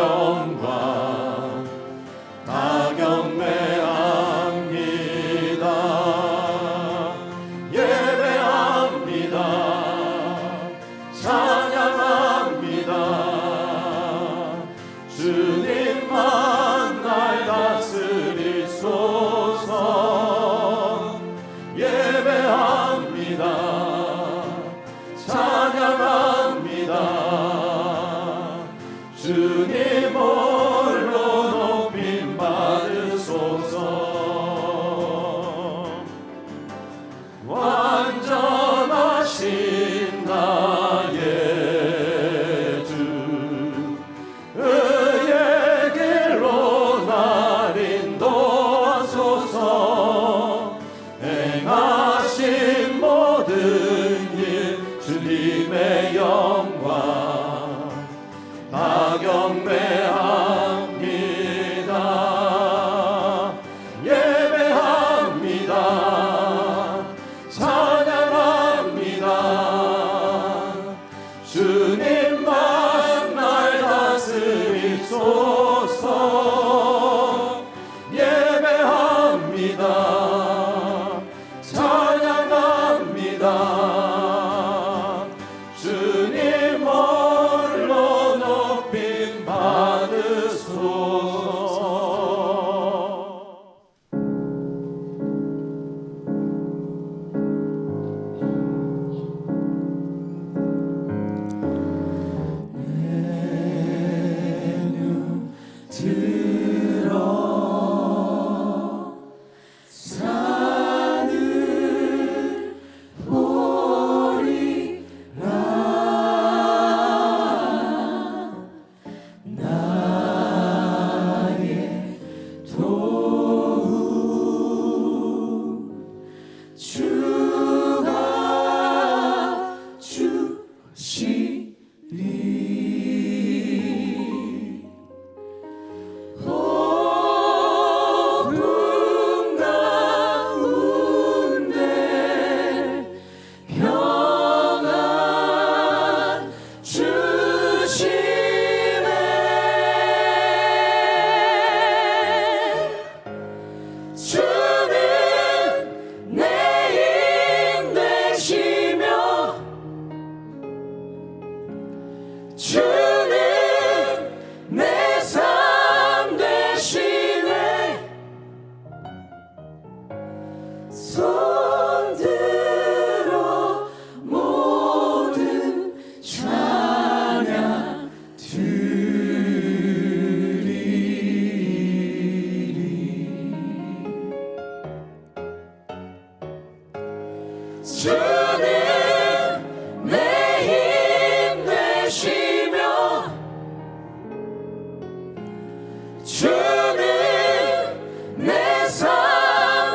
영광 다 경배합니다. 예배합니다. 찬양합니다. 주님만 날 다스리소서. 예배합니다. 찬양합니다. 주님 홀로 높임 받으소서. 완전하신 나의 주 의의 길로 날 인도하소서. 행하신 모든 일 주님의 영광 다 경배합니다. 예배합니다. 찬양합니다. 주님만 날 다스리소서. 예배합니다. 찬양합니다. 주님 홀로 높임 받으소서. 주님 내 힘 되시며 주님 내 삶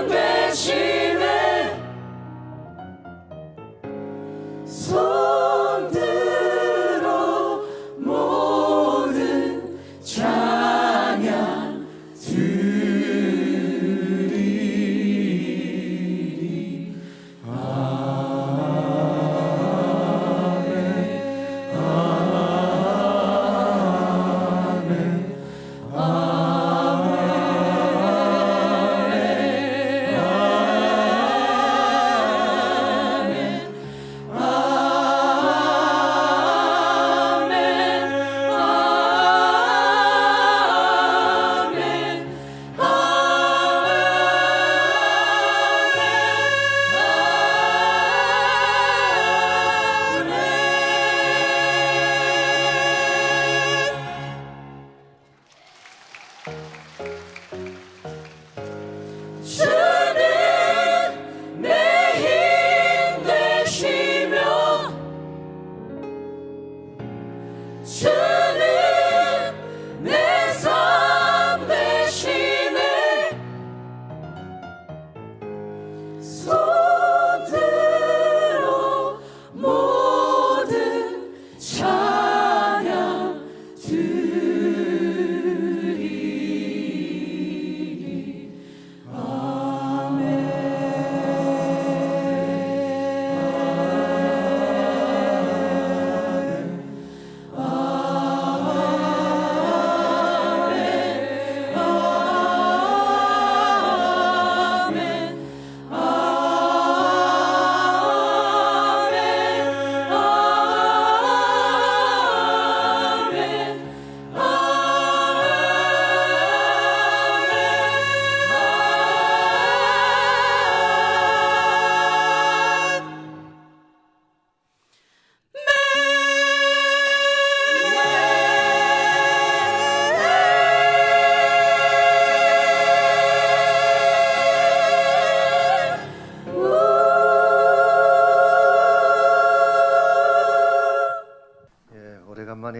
되시네. 손들어 모든 찬양 드리리. 아멘, 아멘, 아멘.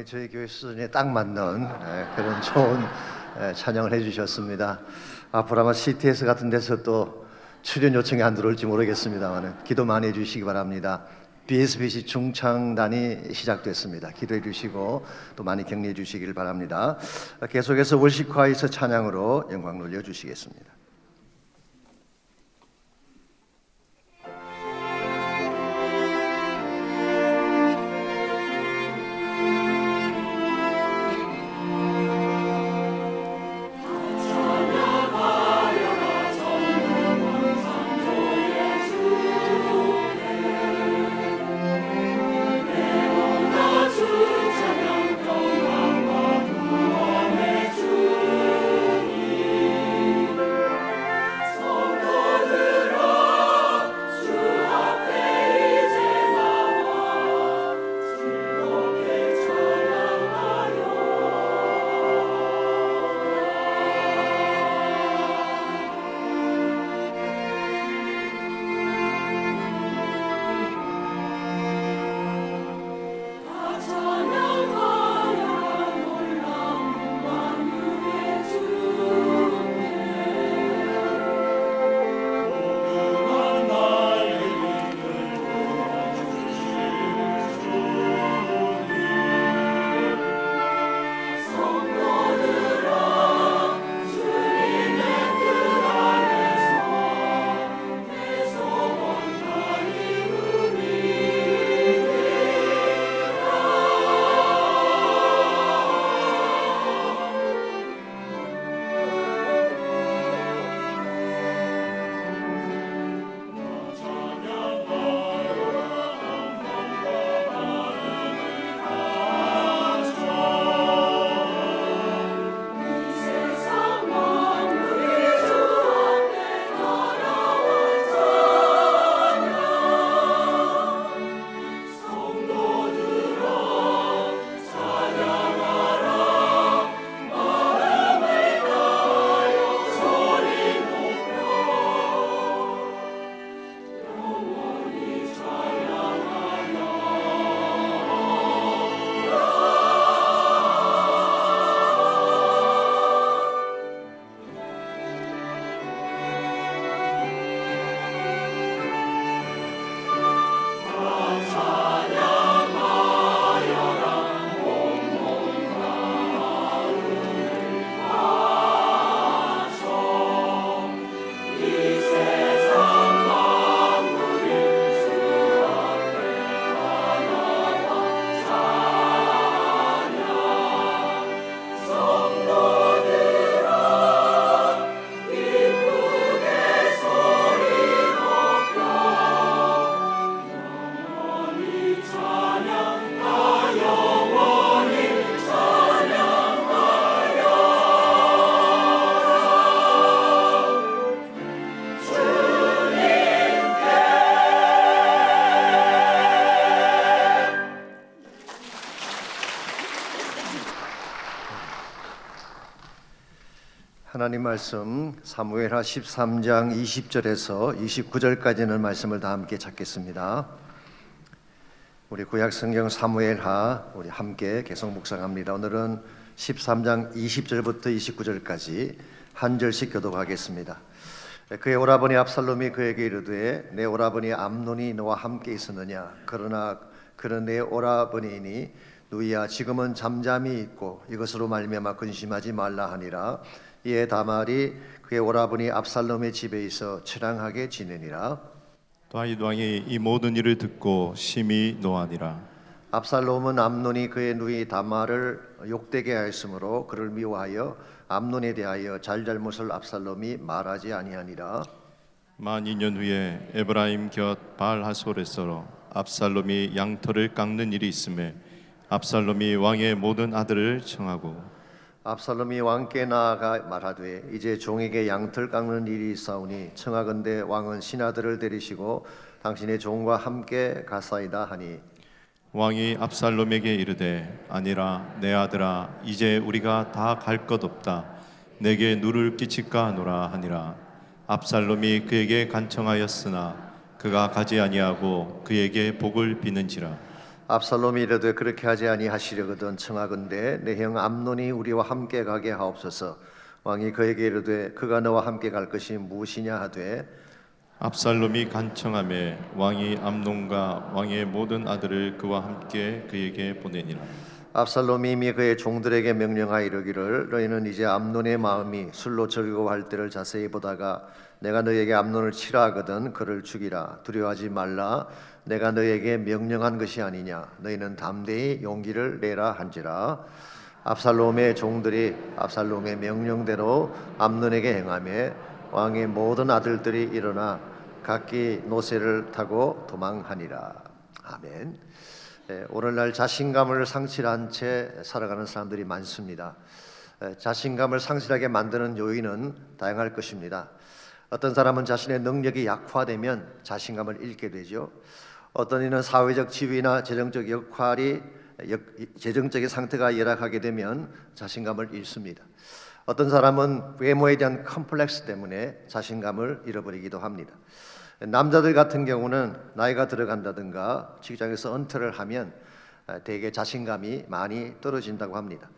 저희 교회 수준에 딱 맞는 그런 좋은 찬양을 해주셨습니다. 앞으로 아마 CTS 같은 데서 또 출연 요청이 안 들어올지 모르겠습니다만 기도 많이 해주시기 바랍니다. BSBC 중창단이 시작됐습니다. 기도해 주시고 또 많이 격려해 주시길 바랍니다. 계속해서 월시콰이에서 찬양으로 영광 돌려 주시겠습니다. 하나님 말씀 사무엘하 13장 20절에서 29절까지는 말씀을 다 함께 찾겠습니다. 우리 구약성경 사무엘하 우리 함께 계속 묵상합니다. 오늘은 13장 20절부터 29절까지 한 절씩 교독하겠습니다. 그의 오라버니 압살롬이 그에게 이르되 내 오라버니 암논이 너와 함께 있었느냐? 그러나 그는 내 오라버니이니 누이야 지금은 잠잠히 있고 이것으로 말미암아 근심하지 말라 하니라. 이에 다말이 그의 오라버니 압살롬의 집에 있어 처량하게 지내니라. 다윗 왕이 이 모든 일을 듣고 심히 노하니라. 압살롬은 암논이 그의 누이 다말을 욕되게 하였으므로 그를 미워하여 암논에 대하여 잘잘못을 압살롬이 말하지 아니하니라. 만 2년 후에 에브라임 곁 바알하솔에서 압살롬이 양털을 깎는 일이 있음에 압살롬이 왕의 모든 아들을 청하고 압살롬이 왕께 나아가 말하되 이제 종에게 양털 깎는 일이 있사오니 청하건대 왕은 신하들을 데리시고 당신의 종과 함께 가사이다 하니 왕이 압살롬에게 이르되 아니라 내 아들아 이제 우리가 다 갈 것 없다 내게 누를 끼칠까 하노라 하니라. 압살롬이 그에게 간청하였으나 그가 가지 아니하고 그에게 복을 비는지라. 압살롬이 이르되 그렇게 하지 아니하시려거든 청하건대 내 형 암논이 우리와 함께 가게 하옵소서. 왕이 그에게 이르되 그가 너와 함께 갈 것이 무엇이냐 하되 압살롬이 간청하매 왕이 암논과 왕의 모든 아들을 그와 함께 그에게 보내니라. 압살롬이 이미 그의 종들에게 명령하여 이르기를 너희는 이제 암논의 마음이 술로 즐거워할 때를 자세히 보다가 내가 너희에게 암논을 치라 하거든 그를 죽이라. 두려워하지 말라. 내가 너희에게 명령한 것이 아니냐. 너희는 담대히 용기를 내라 한지라. 압살롬의 종들이 압살롬의 명령대로 암논에게 행하며 왕의 모든 아들들이 일어나 각기 노새를 타고 도망하니라. 아멘. 오늘날 자신감을 상실한 채 살아가는 사람들이 많습니다. 자신감을 상실하게 만드는 요인은 다양할 것입니다. 어떤 사람은 자신의 능력이 약화되면 자신감을 잃게 되죠. 어떤 이는 사회적 지위나 재정적인 상태가 열악하게 되면 자신감을 잃습니다. 어떤 사람은 외모에 대한 컴플렉스 때문에 자신감을 잃어버리기도 합니다. 남자들 같은 경우는 나이가 들어간다든가 직장에서 은퇴를 하면 대개 자신감이 많이 떨어진다고 합니다.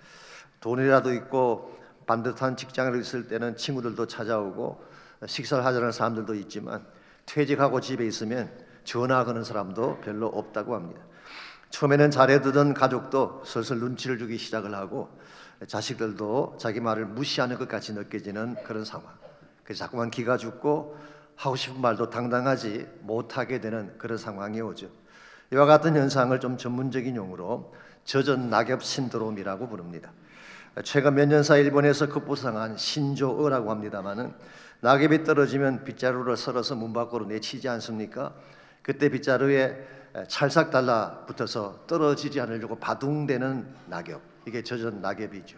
돈이라도 있고 반듯한 직장에 있을 때는 친구들도 찾아오고 식사를 하자는 사람들도 있지만 퇴직하고 집에 있으면 전화 거는 사람도 별로 없다고 합니다. 처음에는 잘해두던 가족도 슬슬 눈치를 주기 시작을 하고 자식들도 자기 말을 무시하는 것 같이 느껴지는 그런 상황. 그래서 자꾸만 기가 죽고 하고 싶은 말도 당당하지 못하게 되는 그런 상황이 오죠. 이와 같은 현상을 좀 전문적인 용어로 젖은 낙엽 신드롬이라고 부릅니다. 최근 몇 년 사이 일본에서 급부상한 신조어라고 합니다마는 낙엽이 떨어지면 빗자루를 썰어서 문 밖으로 내치지 않습니까? 그때 빗자루에 찰싹 달라붙어서 떨어지지 않으려고 바둥대는 낙엽, 이게 젖은 낙엽이죠.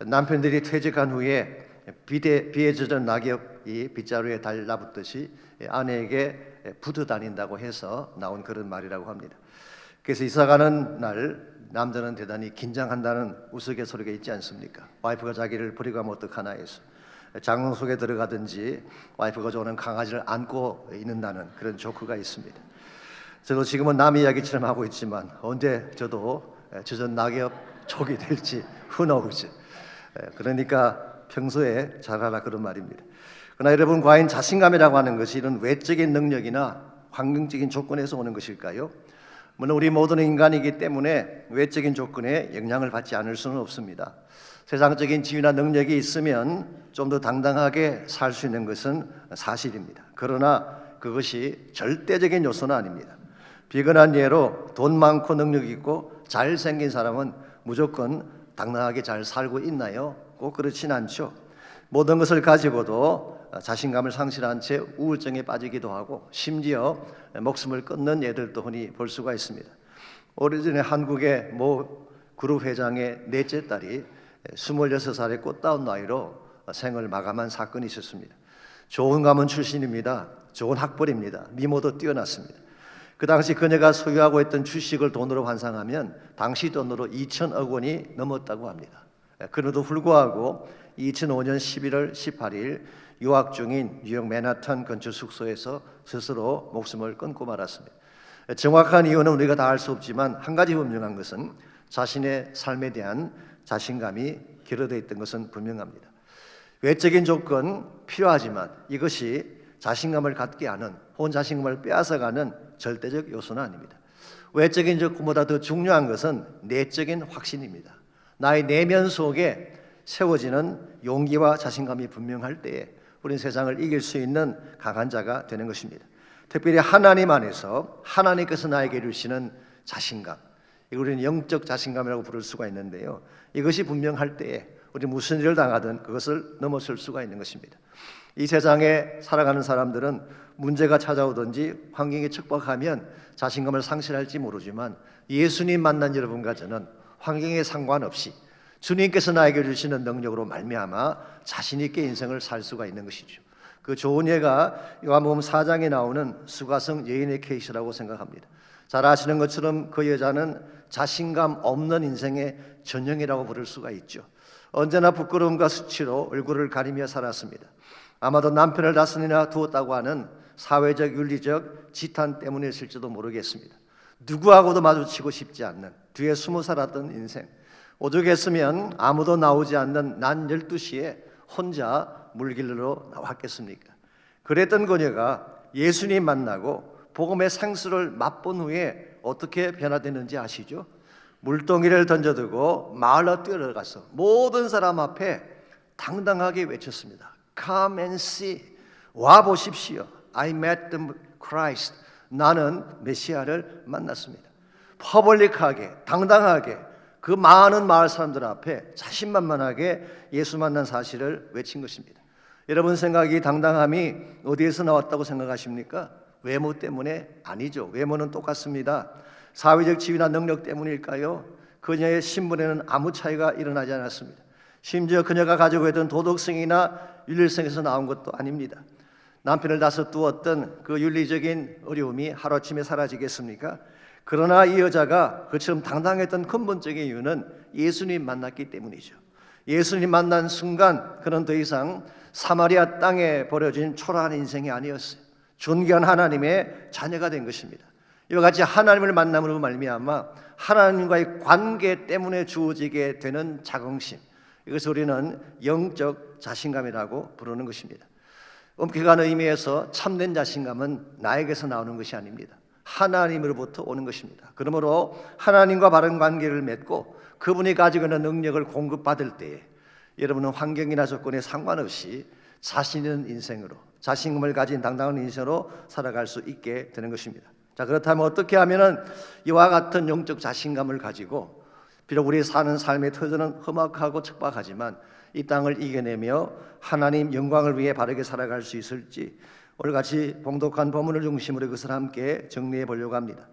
남편들이 퇴직한 후에 비에 젖은 낙엽이 빗자루에 달라붙듯이 아내에게 붙어 다닌다고 해서 나온 그런 말이라고 합니다. 그래서 이사가는 날 남자는 대단히 긴장한다는 우스갯소리가 있지 않습니까? 와이프가 자기를 버리고 가면 어떡하나 해서 장롱 속에 들어가든지 와이프가 좋아하는 강아지를 안고 있는다는 그런 조크가 있습니다. 저도 지금은 남 이야기처럼 하고 있지만 언제 저도 젖은 낙엽 족이 될지 who knows. 그러니까 평소에 잘하라 그런 말입니다. 그러나 여러분, 과연 자신감이라고 하는 것이 이런 외적인 능력이나 환경적인 조건에서 오는 것일까요? 물론 우리 모두는 인간이기 때문에 외적인 조건에 영향을 받지 않을 수는 없습니다. 세상적인 지위나 능력이 있으면 좀 더 당당하게 살 수 있는 것은 사실입니다. 그러나 그것이 절대적인 요소는 아닙니다. 비근한 예로 돈 많고 능력 있고 잘생긴 사람은 무조건 당당하게 잘 살고 있나요? 꼭 그렇진 않죠. 모든 것을 가지고도 자신감을 상실한 채 우울증에 빠지기도 하고 심지어 목숨을 끊는 예들도 흔히 볼 수가 있습니다. 오래전에 한국의 모 그룹 회장의 넷째 딸이 26살의 꽃다운 나이로 생을 마감한 사건이 있었습니다. 좋은 가문 출신입니다. 좋은 학벌입니다. 미모도 뛰어났습니다. 그 당시 그녀가 소유하고 있던 주식을 돈으로 환산하면 당시 돈으로 2천억 원이 넘었다고 합니다. 그럼에도 불구하고 2005년 11월 18일 유학 중인 뉴욕 맨하탄 근처 숙소에서 스스로 목숨을 끊고 말았습니다. 정확한 이유는 우리가 다 알 수 없지만 한 가지 분명한 것은 자신의 삶에 대한 자신감이 결여되어 있던 것은 분명합니다. 외적인 조건 필요하지만 이것이 자신감을 갖게 하는 혹은 자신감을 빼앗아가는 절대적 요소는 아닙니다. 외적인 조건보다 더 중요한 것은 내적인 확신입니다. 나의 내면 속에 세워지는 용기와 자신감이 분명할 때에 우리는 세상을 이길 수 있는 강한 자가 되는 것입니다. 특별히 하나님 안에서 하나님께서 나에게 주시는 자신감, 이걸 우리는 영적 자신감이라고 부를 수가 있는데요, 이것이 분명할 때에 우리 무슨 일을 당하든 그것을 넘어설 수가 있는 것입니다. 이 세상에 살아가는 사람들은 문제가 찾아오든지 환경이 척박하면 자신감을 상실할지 모르지만 예수님 만난 여러분과 저는 환경에 상관없이 주님께서 나에게 주시는 능력으로 말미암아 자신 있게 인생을 살 수가 있는 것이죠. 그 좋은 예가 요한복음 4장에 나오는 수가성 여인의 케이스라고 생각합니다. 잘 아시는 것처럼 그 여자는 자신감 없는 인생의 전형이라고 부를 수가 있죠. 언제나 부끄러움과 수치로 얼굴을 가리며 살았습니다. 아마도 남편을 다스리나 두었다고 하는 사회적 윤리적 지탄 때문이었을지도 모르겠습니다. 누구하고도 마주치고 싶지 않는 뒤에 숨어 살았던 인생, 오죽했으면 아무도 나오지 않는 난 12시에 혼자 물길로 나왔겠습니까? 그랬던 그녀가 예수님 만나고 복음의 생수를 맛본 후에 어떻게 변화되는지 아시죠? 물동이를 던져두고 마을로 뛰어들어가서 모든 사람 앞에 당당하게 외쳤습니다. Come and see. 와 보십시오. I met the Christ. 나는 메시아를 만났습니다. 퍼블릭하게, 당당하게 그 많은 마을 사람들 앞에 자신만만하게 예수 만난 사실을 외친 것입니다. 여러분 생각이 당당함이 어디에서 나왔다고 생각하십니까? 외모 때문에 아니죠. 외모는 똑같습니다. 사회적 지위나 능력 때문일까요? 그녀의 신분에는 아무 차이가 일어나지 않았습니다. 심지어 그녀가 가지고 있던 도덕성이나 윤리성에서 나온 것도 아닙니다. 남편을 다스두었던 그 윤리적인 어려움이 하루아침에 사라지겠습니까? 그러나 이 여자가 그처럼 당당했던 근본적인 이유는 예수님 만났기 때문이죠. 예수님 만난 순간 그는 더 이상 사마리아 땅에 버려진 초라한 인생이 아니었어요. 존귀한 하나님의 자녀가 된 것입니다. 이와 같이 하나님을 만남으로 말미암아 하나님과의 관계 때문에 주어지게 되는 자긍심, 이것을 우리는 영적 자신감이라고 부르는 것입니다. 엄격한 의미에서 참된 자신감은 나에게서 나오는 것이 아닙니다. 하나님으로부터 오는 것입니다. 그러므로 하나님과 바른 관계를 맺고 그분이 가지고 있는 능력을 공급받을 때에 여러분은 환경이나 조건에 상관없이 자신 있는 인생으로, 자신감을 가진 당당한 인생으로 살아갈 수 있게 되는 것입니다. 자, 그렇다면 어떻게 하면은 이와 같은 영적 자신감을 가지고 비록 우리 사는 삶의 터전은 험악하고 척박하지만 이 땅을 이겨내며 하나님 영광을 위해 바르게 살아갈 수 있을지 오늘 같이 봉독한 본문을 중심으로 그것을 함께 정리해 보려고 합니다.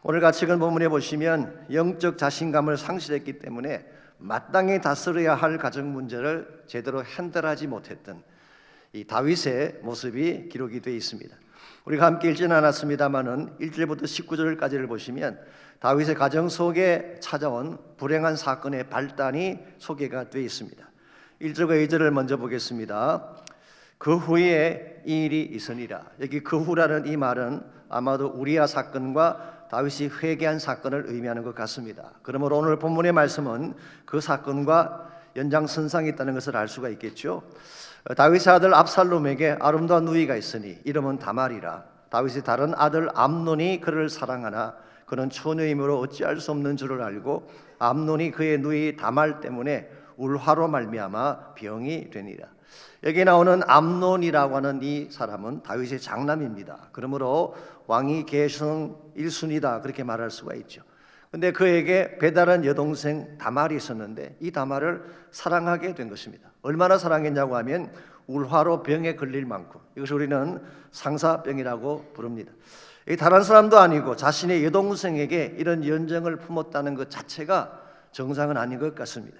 오늘 같이 읽은 본문에 보시면 영적 자신감을 상실했기 때문에 마땅히 다스려야 할 가정 문제를 제대로 핸들하지 못했던 이 다윗의 모습이 기록이 되어 있습니다. 우리가 함께 읽지는 않았습니다만은 1절부터 19절까지를 보시면 다윗의 가정 속에 찾아온 불행한 사건의 발단이 소개가 되어 있습니다. 1절과 2절을 먼저 보겠습니다. 그 후에 이 일이 있으니라. 여기 그 후라는 이 말은 아마도 우리아 사건과 다윗이 회개한 사건을 의미하는 것 같습니다. 그러므로 오늘 본문의 말씀은 그 사건과 연장선상에 있다는 것을 알 수가 있겠죠. 다윗의 아들 압살롬에게 아름다운 누이가 있으니 이름은 다말이라. 다윗의 다른 아들 암논이 그를 사랑하나 그는 처녀이므로 어찌할 수 없는 줄을 알고 암논이 그의 누이 다말 때문에 울화로 말미암아 병이 되니라. 여기 나오는 암논이라고 하는 이 사람은 다윗의 장남입니다. 그러므로 왕위 계승 1순위다 그렇게 말할 수가 있죠. 근데 그에게 배다른 여동생 다말이 있었는데 이 다말을 사랑하게 된 것입니다. 얼마나 사랑했냐고 하면 울화로 병에 걸릴 만큼, 이것을 우리는 상사병이라고 부릅니다. 이 다른 사람도 아니고 자신의 여동생에게 이런 연정을 품었다는 것 자체가 정상은 아닌 것 같습니다.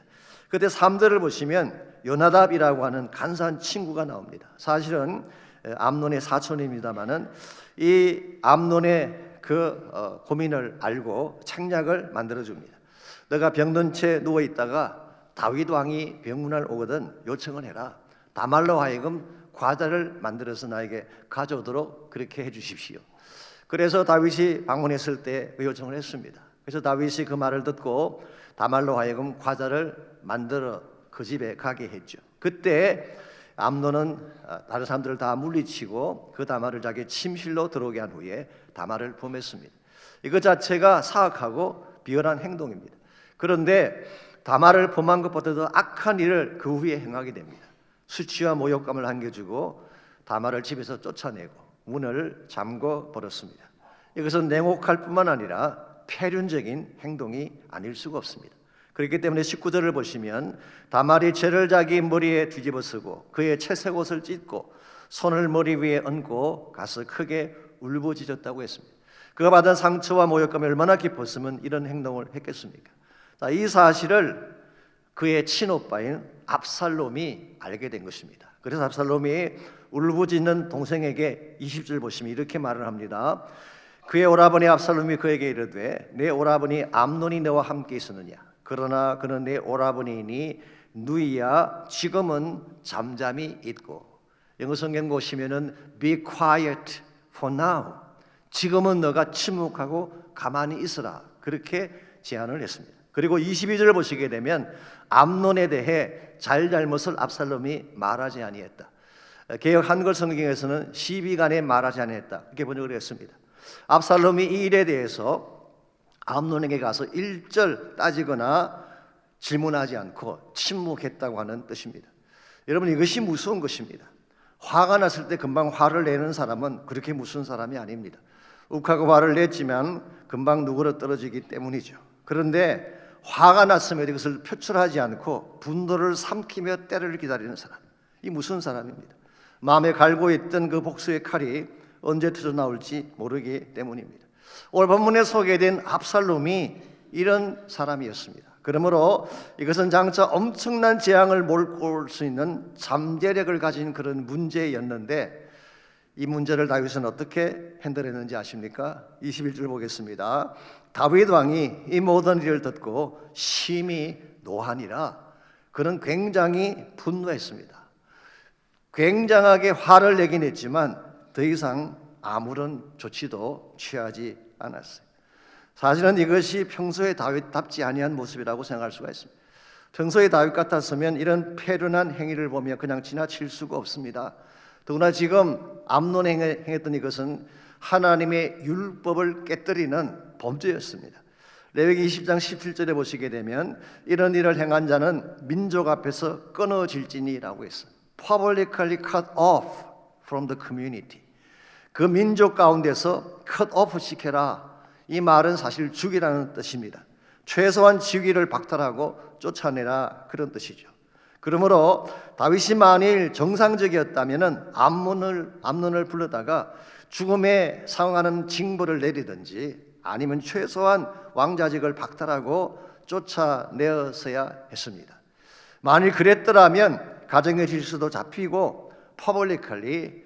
그때 3절을 보시면 요나답이라고 하는 간사한 친구가 나옵니다. 사실은 암논의 사촌입니다마는 이 암논의 그 고민을 알고 책략을 만들어줍니다. 너가 병든 채 누워있다가 다윗 왕이 병문안 오거든 요청을 해라. 다말로 하여금 과자를 만들어서 나에게 가져오도록 그렇게 해주십시오. 그래서 다윗이 방문했을 때 그 요청을 했습니다. 그래서 다윗이 그 말을 듣고 다말로 하여금 과자를 만들어 그 집에 가게 했죠. 그때 암논은 다른 사람들을 다 물리치고 그 다말을 자기 침실로 들어오게 한 후에 다말을 범했습니다. 이것 자체가 사악하고 비열한 행동입니다. 그런데 다말을 범한 것보다도 악한 일을 그 후에 행하게 됩니다. 수치와 모욕감을 안겨주고 다말을 집에서 쫓아내고 문을 잠궈 버렸습니다. 이것은 냉혹할 뿐만 아니라 폐륜적인 행동이 아닐 수가 없습니다. 그렇기 때문에 19절을 보시면 다말이 죄를 자기 머리에 뒤집어 쓰고 그의 채색 옷을 찢고 손을 머리 위에 얹고 가서 크게 울부짖었다고 했습니다. 그가 받은 상처와 모욕감이 얼마나 깊었으면 이런 행동을 했겠습니까? 자, 이 사실을 그의 친오빠인 압살롬이 알게 된 것입니다. 그래서 압살롬이 울부짖는 동생에게 20절 보시면 이렇게 말을 합니다. 그의 오라버니 압살롬이 그에게 이르되 내 오라버니 암논이 너와 함께 있었느냐? 그러나 그는 내 오라버니니 누이야 지금은 잠잠히 있고. 영어 성경 보시면은 be quiet for now. 지금은 너가 침묵하고 가만히 있으라 그렇게 제안을 했습니다. 그리고 22절을 보시게 되면 암논에 대해 잘잘못을 압살롬이 말하지 아니했다. 개역 한글 성경에서는 시비간에 말하지 아니했다 이렇게 번역을 했습니다. 압살롬이 이 일에 대해서 암논에게 가서 1절 따지거나 질문하지 않고 침묵했다고 하는 뜻입니다. 여러분, 이것이 무서운 것입니다. 화가 났을 때 금방 화를 내는 사람은 그렇게 무서운 사람이 아닙니다. 욱하고 화를 냈지만 금방 누그러 떨어지기 때문이죠. 그런데 화가 났으면 이것을 표출하지 않고 분노를 삼키며 때를 기다리는 사람, 이 무서운 사람입니다. 마음에 갈고 있던 그 복수의 칼이 언제 터져나올지 모르기 때문입니다. 오늘 본문에 소개된 압살롬이 이런 사람이었습니다. 그러므로 이것은 장차 엄청난 재앙을 몰고 올 수 있는 잠재력을 가진 그런 문제였는데, 이 문제를 다윗은 어떻게 핸들했는지 아십니까? 21절 보겠습니다. 다윗 왕이 이 모든 일을 듣고 심히 노하니라. 그는 굉장히 분노했습니다. 굉장하게 화를 내긴 했지만 더 이상 아무런 조치도 취하지 않았어요. 사실은 이것이 평소의 다윗답지 아니한 모습이라고 생각할 수가 있습니다. 평소의 다윗 같았으면 이런 패륜한 행위를 보며 그냥 지나칠 수가 없습니다. 더구나 지금 암논 행했던 이것은 하나님의 율법을 깨뜨리는 범죄였습니다. 레위기 20장 17절에 보시게 되면 이런 일을 행한 자는 민족 앞에서 끊어질지니라고 했어요. Publicly cut off from the community. 그 민족 가운데서 cut off 시켜라. 이 말은 사실 죽이라는 뜻입니다. 최소한 지위를 박탈하고 쫓아내라, 그런 뜻이죠. 그러므로 다윗이 만일 정상적이었다면 암논을 불러다가 죽음에 상응하는 징벌을 내리든지 아니면 최소한 왕자직을 박탈하고 쫓아내었어야 했습니다. 만일 그랬더라면 가정의 질서도 잡히고 퍼블리컬리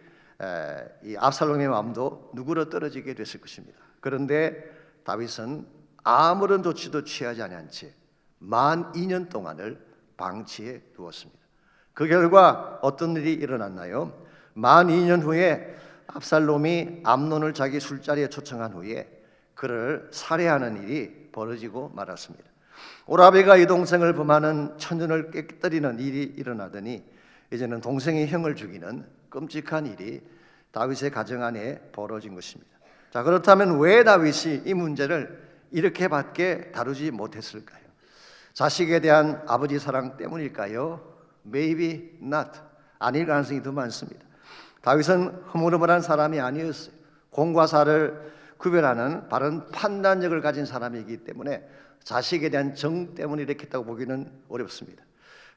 이 압살롬의 마음도 누그러 떨어지게 됐을 것입니다. 그런데 다윗은 아무런 조치도 취하지 않은 채 만 2년 동안을 방치해 두었습니다. 그 결과 어떤 일이 일어났나요? 만 2년 후에 압살롬이 암논을 자기 술자리에 초청한 후에 그를 살해하는 일이 벌어지고 말았습니다. 오라비가 이 동생을 범하는 천년을 깨뜨리는 일이 일어나더니 이제는 동생이 형을 죽이는 끔찍한 일이 다윗의 가정 안에 벌어진 것입니다. 자, 그렇다면 왜 다윗이 이 문제를 이렇게밖에 다루지 못했을까요? 자식에 대한 아버지 사랑 때문일까요? Maybe not. 아닐 가능성이 더 많습니다. 다윗은 흐물흐물한 사람이 아니었어요. 공과 사를 구별하는 바른 판단력을 가진 사람이기 때문에 자식에 대한 정 때문에 이렇게 했다고 보기는 어렵습니다.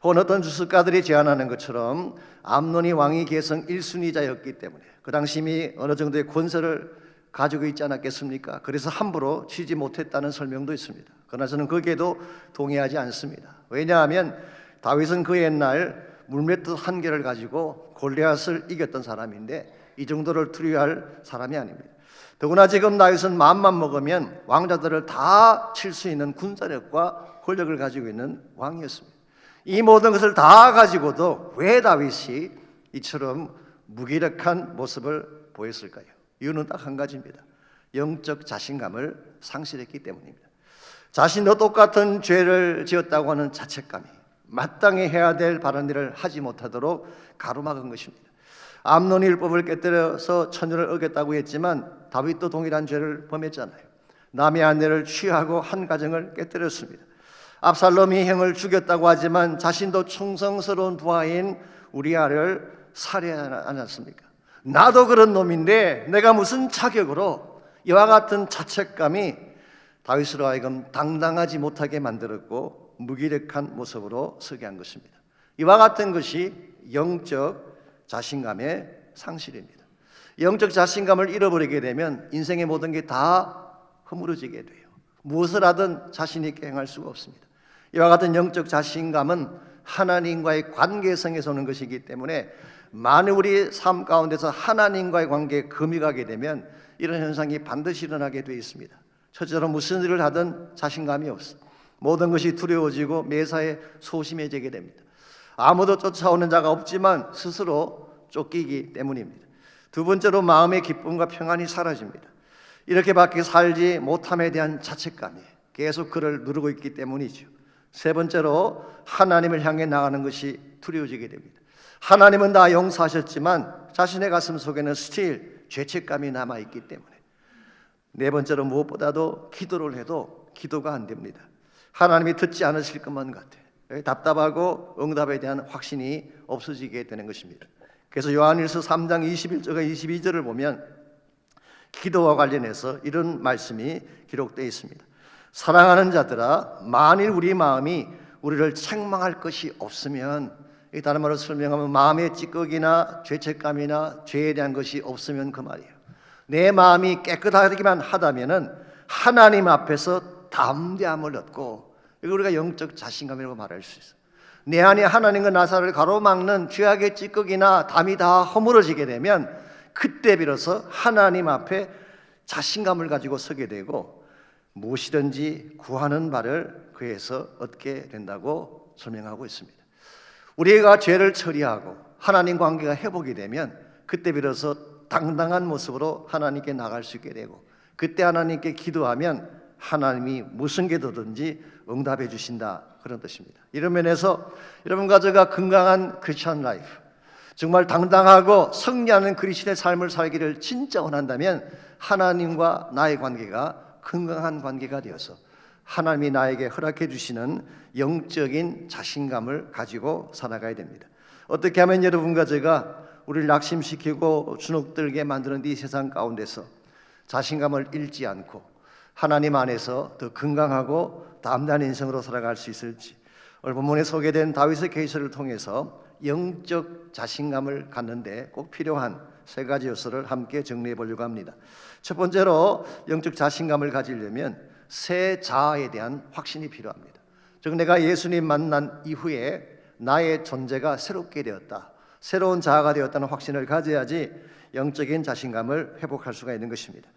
혹은 어떤 주석가들이 제안하는 것처럼 암논이 왕위 계승 1순위자였기 때문에 그 당시 이미 어느 정도의 권세를 가지고 있지 않았겠습니까? 그래서 함부로 치지 못했다는 설명도 있습니다. 그러나 저는 거기에도 동의하지 않습니다. 왜냐하면 다윗은 그 옛날 물맷듯 한계를 가지고 골리앗을 이겼던 사람인데 이 정도를 두려워할 사람이 아닙니다. 더구나 지금 다윗은 마음만 먹으면 왕자들을 다 칠 수 있는 군사력과 권력을 가지고 있는 왕이었습니다. 이 모든 것을 다 가지고도 왜 다윗이 이처럼 무기력한 모습을 보였을까요? 이유는 딱 한 가지입니다. 영적 자신감을 상실했기 때문입니다. 자신도 똑같은 죄를 지었다고 하는 자책감이 마땅히 해야 될 바른 일을 하지 못하도록 가로막은 것입니다. 암논이 율법을 깨뜨려서 천년을 어겼다고 했지만 다윗도 동일한 죄를 범했잖아요. 남의 아내를 취하고 한 가정을 깨뜨렸습니다. 압살롬이 형을 죽였다고 하지만 자신도 충성스러운 부하인 우리아를 살해하지 않았습니까? 나도 그런 놈인데 내가 무슨 자격으로, 이와 같은 자책감이 다윗으로 하여금 당당하지 못하게 만들었고 무기력한 모습으로 서게 한 것입니다. 이와 같은 것이 영적 자신감의 상실입니다. 영적 자신감을 잃어버리게 되면 인생의 모든 게 다 허물어지게 돼요. 무엇을 하든 자신 있게 행할 수가 없습니다. 이와 같은 영적 자신감은 하나님과의 관계성에서 오는 것이기 때문에 만일 우리 삶 가운데서 하나님과의 관계에 금이 가게 되면 이런 현상이 반드시 일어나게 되어 있습니다. 첫째로 무슨 일을 하든 자신감이 없어. 모든 것이 두려워지고 매사에 소심해지게 됩니다. 아무도 쫓아오는 자가 없지만 스스로 쫓기기 때문입니다. 두 번째로 마음의 기쁨과 평안이 사라집니다. 이렇게밖에 살지 못함에 대한 자책감이 계속 그를 누르고 있기 때문이죠. 세 번째로 하나님을 향해 나가는 것이 두려워지게 됩니다. 하나님은 다 용서하셨지만 자신의 가슴 속에는 스틸 죄책감이 남아있기 때문에. 네 번째로 무엇보다도 기도를 해도 기도가 안 됩니다. 하나님이 듣지 않으실 것만 같아요. 답답하고 응답에 대한 확신이 없어지게 되는 것입니다. 그래서 요한일서 3장 21절과 22절을 보면 기도와 관련해서 이런 말씀이 기록되어 있습니다. 사랑하는 자들아, 만일 우리 마음이 우리를 책망할 것이 없으면, 다른 말로 설명하면 마음의 찌꺼기나 죄책감이나 죄에 대한 것이 없으면 그 말이에요. 내 마음이 깨끗하기만 하다면은 하나님 앞에서 담대함을 얻고, 이거 우리가 영적 자신감이라고 말할 수 있어요. 내 안에 하나님과 나사를 가로막는 죄악의 찌꺼기나 담이 다 허물어지게 되면 그때 비로소 하나님 앞에 자신감을 가지고 서게 되고 무엇이든지 구하는 바를 그에서 얻게 된다고 설명하고 있습니다. 우리가 죄를 처리하고 하나님 관계가 회복이 되면 그때 비로소 당당한 모습으로 하나님께 나갈 수 있게 되고, 그때 하나님께 기도하면 하나님이 무슨 기도든지 응답해 주신다, 그런 뜻입니다. 이런 면에서 여러분과 제가 건강한 크리스천 라이프, 정말 당당하고 승리하는 그리스도의 삶을 살기를 진짜 원한다면 하나님과 나의 관계가 건강한 관계가 되어서 하나님이 나에게 허락해 주시는 영적인 자신감을 가지고 살아가야 됩니다. 어떻게 하면 여러분과 제가 우리를 낙심시키고 주눅들게 만드는 이 세상 가운데서 자신감을 잃지 않고 하나님 안에서 더 건강하고 담대한 인생으로 살아갈 수 있을지, 오늘 본문에 소개된 다윗의 케이스를 통해서 영적 자신감을 갖는데 꼭 필요한 세 가지 요소를 함께 정리해 보려고 합니다. 첫 번째로 영적 자신감을 가지려면 새 자아에 대한 확신이 필요합니다. 즉 내가 예수님 만난 이후에 나의 존재가 새롭게 되었다, 새로운 자아가 되었다는 확신을 가져야지 영적인 자신감을 회복할 수가 있는 것입니다.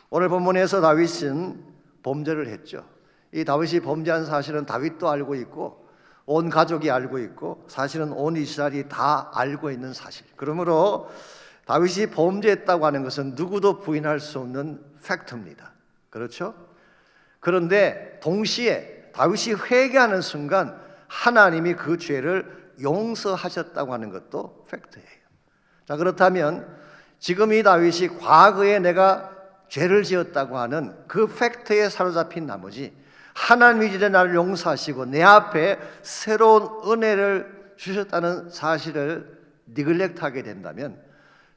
오늘 본문에서 다윗은 범죄를 했죠. 이 다윗이 범죄한 사실은 다윗도 알고 있고 온 가족이 알고 있고 사실은 온 이스라엘이 다 알고 있는 사실. 그러므로 다윗이 범죄했다고 하는 것은 누구도 부인할 수 없는 팩트입니다. 그렇죠? 그런데 동시에 다윗이 회개하는 순간 하나님이 그 죄를 용서하셨다고 하는 것도 팩트예요. 자, 그렇다면 지금 이 다윗이 과거에 내가 죄를 지었다고 하는 그 팩트에 사로잡힌 나머지 하나님이 이제 나를 용서하시고 내 앞에 새로운 은혜를 주셨다는 사실을 니글렉트하게 된다면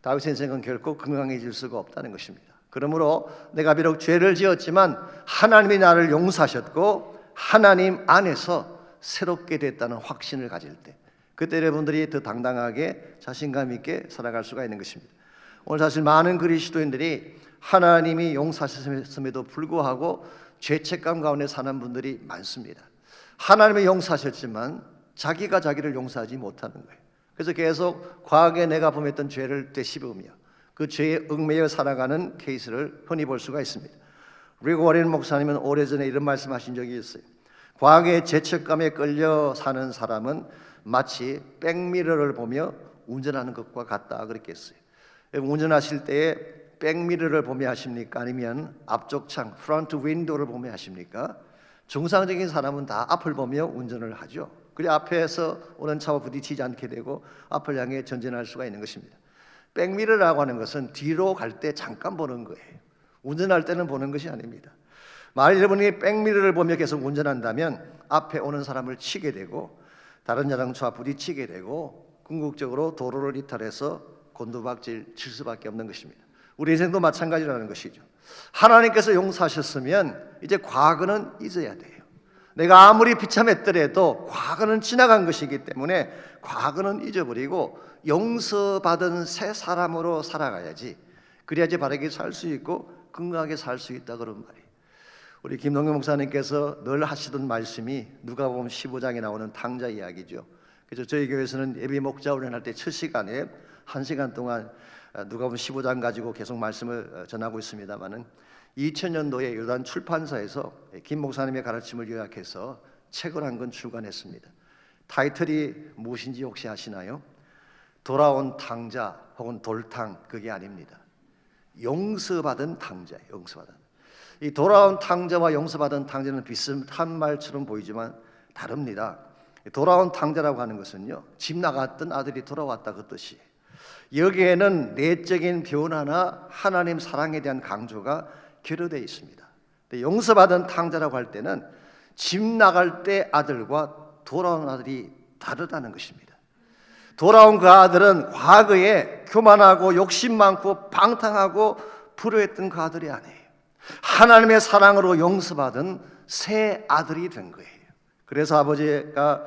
다윗의 인생은 결코 건강해질 수가 없다는 것입니다. 그러므로 내가 비록 죄를 지었지만 하나님이 나를 용서하셨고 하나님 안에서 새롭게 됐다는 확신을 가질 때, 그때 여러분들이 더 당당하게 자신감 있게 살아갈 수가 있는 것입니다. 오늘 사실 많은 그리스도인들이 하나님이 용서하셨음에도 불구하고 죄책감 가운데 사는 분들이 많습니다. 하나님이 용서하셨지만 자기가 자기를 용서하지 못하는 거예요. 그래서 계속 과거에 내가 범했던 죄를 되씹으며 그 죄에 얽매여 살아가는 케이스를 흔히 볼 수가 있습니다. 리고 워렌 목사님은 오래전에 이런 말씀하신 적이 있어요. 과거의 죄책감에 끌려 사는 사람은 마치 백미러를 보며 운전하는 것과 같다, 그렇게 했어요. 운전하실 때에 백미러를 보며 하십니까? 아니면 앞쪽 창, 프론트 윈도우를 보며 하십니까? 정상적인 사람은 다 앞을 보며 운전을 하죠. 그리고 앞에서 오는 차와 부딪히지 않게 되고 앞을 향해 전진할 수가 있는 것입니다. 백미러라고 하는 것은 뒤로 갈 때 잠깐 보는 거예요. 운전할 때는 보는 것이 아닙니다. 만약 여러분이 백미러를 보며 계속 운전한다면 앞에 오는 사람을 치게 되고 다른 자동차와 부딪히게 되고 궁극적으로 도로를 이탈해서 곤두박질 칠 수밖에 없는 것입니다. 우리 인생도 마찬가지라는 것이죠. 하나님께서 용서하셨으면 이제 과거는 잊어야 돼요. 내가 아무리 비참했더라도 과거는 지나간 것이기 때문에 과거는 잊어버리고 용서받은 새 사람으로 살아가야지, 그래야지 바르게 살 수 있고 건강하게 살 수 있다, 그런 말이에요. 우리 김동경 목사님께서 늘 하시던 말씀이 누가복음 15장에 나오는 탕자 이야기죠. 그래서 저희 교회에서는 예비 목자 훈련할 때 첫 시간에 1시간 동안 누가복음 15장 가지고 계속 말씀을 전하고 있습니다만은 2000년도에 요단 출판사에서 김 목사님의 가르침을 요약해서 책을 한 권 출간했습니다. 타이틀이 무엇인지 혹시 아시나요? 돌아온 탕자 혹은 돌탕, 그게 아닙니다. 용서받은 탕자예요. 용서받은. 이 돌아온 탕자와 용서받은 탕자는 비슷한 말처럼 보이지만 다릅니다. 돌아온 탕자라고 하는 것은요, 집 나갔던 아들이 돌아왔다 그 뜻이에요. 여기에는 내적인 변화나 하나님 사랑에 대한 강조가 결여되어 있습니다. 용서받은 탕자라고 할 때는 집 나갈 때 아들과 돌아온 아들이 다르다는 것입니다. 돌아온 그 아들은 과거에 교만하고 욕심 많고 방탕하고 불효했던 그 아들이 아니에요. 하나님의 사랑으로 용서받은 새 아들이 된 거예요. 그래서 아버지가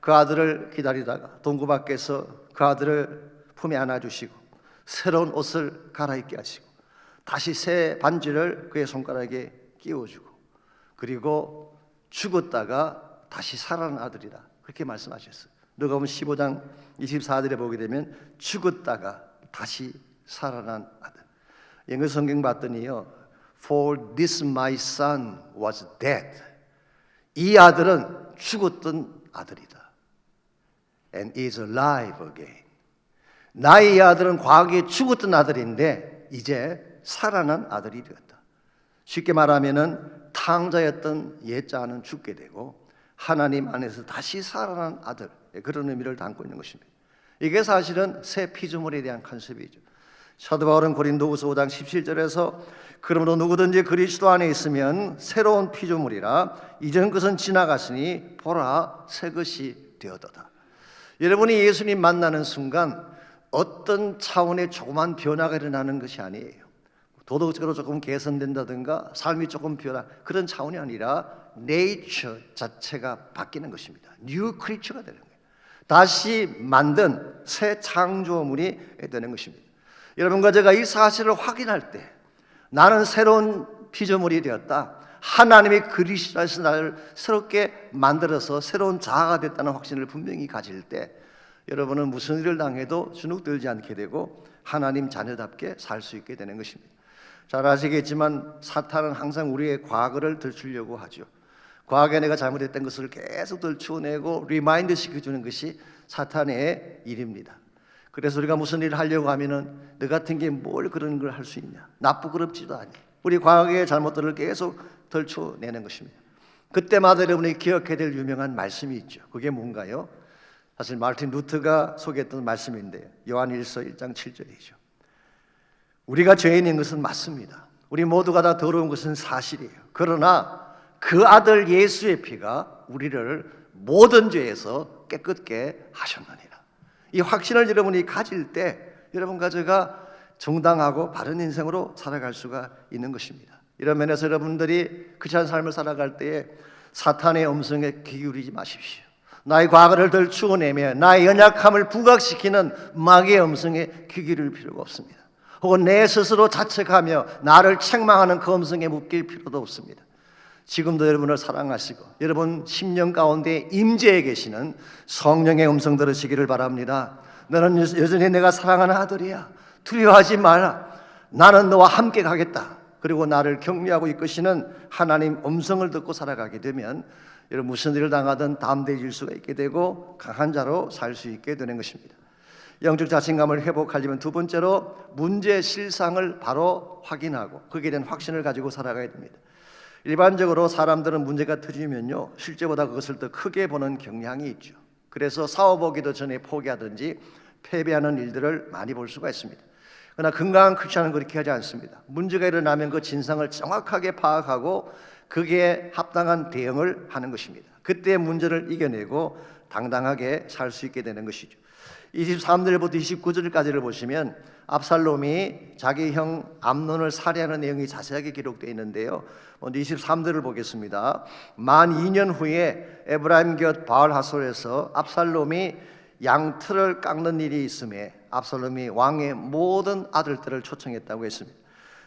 그 아들을 기다리다가 동구 밖에서 그 아들을 품에 안아주시고 새로운 옷을 갈아입게 하시고 다시 새 반지를 그의 손가락에 끼워주고 그리고 죽었다가 다시 살아난 아들이다 그렇게 말씀하셨어요. 누가복음 15장 24절에 보게 되면 죽었다가 다시 살아난 아들. 영어 성경 봤더니요, For this my son was dead. 이 아들은 죽었던 아들이다. And is alive again. 나의 이 아들은 과거에 죽었던 아들인데 이제 살아난 아들이 되었다. 쉽게 말하면은 탕자였던 옛자는 죽게 되고 하나님 안에서 다시 살아난 아들, 그런 의미를 담고 있는 것입니다. 이게 사실은 새 피조물에 대한 컨셉이죠. 사도 바울은 고린도후서 5장 17절에서 그러므로 누구든지 그리스도 안에 있으면 새로운 피조물이라 이전 것은 지나갔으니 보라 새 것이 되었도다. 여러분이 예수님 만나는 순간 어떤 차원의 조그만 변화가 일어나는 것이 아니에요. 도덕적으로 조금 개선된다든가 삶이 조금 변화, 그런 차원이 아니라 네이처 자체가 바뀌는 것입니다. 뉴 크리처가 되는 거예요. 다시 만든 새 창조물이 되는 것입니다. 여러분과 제가 이 사실을 확인할 때 나는 새로운 피조물이 되었다, 하나님의 그리스도에서 나를 새롭게 만들어서 새로운 자아가 됐다는 확신을 분명히 가질 때 여러분은 무슨 일을 당해도 주눅들지 않게 되고 하나님 자녀답게 살 수 있게 되는 것입니다. 잘 아시겠지만 사탄은 항상 우리의 과거를 들추려고 하죠. 과거에 내가 잘못했던 것을 계속 들추어내고 리마인드 시켜주는 것이 사탄의 일입니다. 그래서 우리가 무슨 일을 하려고 하면은 너 같은 게 뭘 그런 걸 할 수 있냐, 나쁘고럽지도 않니, 우리 과거의 잘못들을 계속 들추어내는 것입니다. 그때마다 여러분이 기억해야 될 유명한 말씀이 있죠. 그게 뭔가요? 사실 마르틴 루터가 소개했던 말씀인데 요한일서 1장 7절이죠. 우리가 죄인인 것은 맞습니다. 우리 모두가 다 더러운 것은 사실이에요. 그러나 그 아들 예수의 피가 우리를 모든 죄에서 깨끗게 하셨느니라. 이 확신을 여러분이 가질 때 여러분과 제가 정당하고 바른 인생으로 살아갈 수가 있는 것입니다. 이런 면에서 여러분들이 그치한 삶을 살아갈 때에 사탄의 음성에 귀 기울이지 마십시오. 나의 과거를 들추어내며 나의 연약함을 부각시키는 마귀의 음성에 귀 기울일 필요가 없습니다. 혹은 내 스스로 자책하며 나를 책망하는 그 음성에 묶일 필요도 없습니다. 지금도 여러분을 사랑하시고 여러분 심령 가운데 임재해 계시는 성령의 음성 들으시기를 바랍니다. 너는 여전히 내가 사랑하는 아들이야. 두려워하지 마라. 나는 너와 함께 가겠다. 그리고 나를 격려하고 이끄시는 하나님 음성을 듣고 살아가게 되면 여러분 무슨 일을 당하든 담대해질 수가 있게 되고 강한 자로 살 수 있게 되는 것입니다. 영적 자신감을 회복하려면 두 번째로 문제 실상을 바로 확인하고 거기에 대한 확신을 가지고 살아가야 됩니다. 일반적으로 사람들은 문제가 터지면요 실제보다 그것을 더 크게 보는 경향이 있죠. 그래서 싸워보기도 전에 포기하든지 패배하는 일들을 많이 볼 수가 있습니다. 그러나 건강한 크리스천은 그렇게 하지 않습니다. 문제가 일어나면 그 진상을 정확하게 파악하고 그게 합당한 대응을 하는 것입니다. 그때 문제를 이겨내고 당당하게 살 수 있게 되는 것이죠. 23절부터 29절까지를 보시면 압살롬이 자기 형 암논을 살해하는 내용이 자세하게 기록되어 있는데요. 먼저 23절을 보겠습니다. 만 2년 후에 에브라임 곁 바알하솔에서 압살롬이 양털을 깎는 일이 있음에 압살롬이 왕의 모든 아들들을 초청했다고 했습니다.